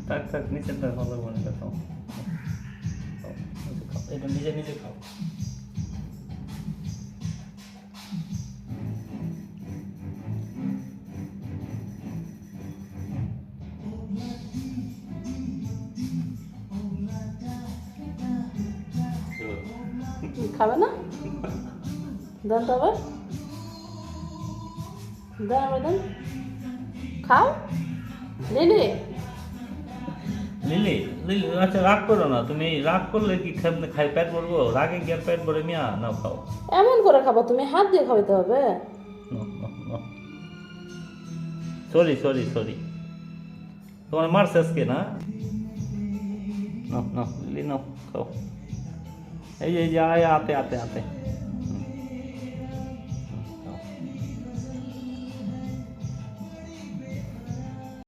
থাক থাক নিচেরটা ভালো মনে খাও। এটা নিজে নিজে খাও। খাবে না? দেন তবে, দেন আবার দেন, খাও। লিলি লিলি লিলি আচ্ছা রাগ করো না, তুমি রাগ করলে কি খাই পেট ভরবো? রাগে কি আর পেট ভরে মিয়া? নাও খাও। এমন করে খাবো তুমি? হাত দিয়ে খাওয়াতে হবে। সরি সরি সরি, তোমার মারছে আজকে না? নাও নাও লিলি নাও খাও। এই যে আয় আতে আতে আতে